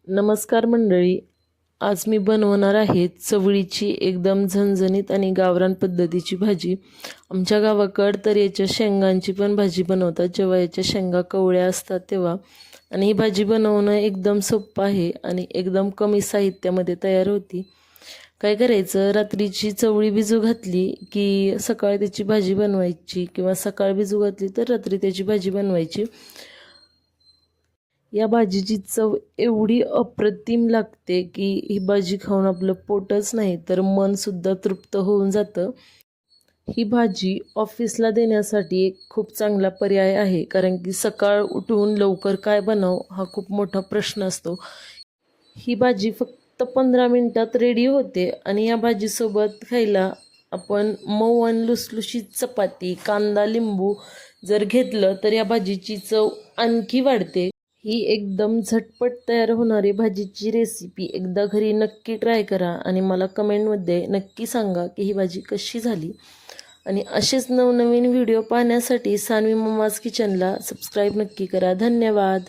नमस्कार मंडळी. आज मी बनवणार आहे चवळीची एकदम झणझणीत आणि गावरान पद्धतीची भाजी. आमच्या गावाकडं तर याच्या शेंगांची पण भाजी बनवतात जेव्हा याच्या शेंगा कवळ्या असतात तेव्हा. आणि ही भाजी बनवणं एकदम सोपं आहे आणि एकदम कमी साहित्यामध्ये तयार होती. काय करायचं, रात्रीची चवळी भिजू घातली की सकाळी त्याची भाजी बनवायची किंवा सकाळ भिजू घातली तर रात्री त्याची भाजी बनवायची. या भाजीची चव एवढी अप्रतिम लागते की ही भाजी खाऊन आपलं पोटच नाही तर मनसुद्धा तृप्त होऊन जातं. ही भाजी ऑफिसला देण्यासाठी एक खूप चांगला पर्याय आहे, कारण की सकाळ उठून लवकर काय बनव हा खूप मोठा प्रश्न असतो. ही भाजी फक्त 15 मिनिटात रेडी होते आणि या भाजीसोबत खायला आपण मऊ आणि लुसलुशीत चपाती, कांदा, लिंबू जर घेतलं तर या भाजीची चव आणखी वाढते. ही एकदम झटपट तयार होणारी भाजीची रेसिपी एकदा घरी नक्की ट्राय करा आणि मला कमेंटमध्ये नक्की सांगा की ही भाजी कशी झाली. आणि असेच नवनवीन व्हिडिओ पाहण्यासाठी सानवी मम्माज किचनला सबस्क्राईब नक्की करा. धन्यवाद.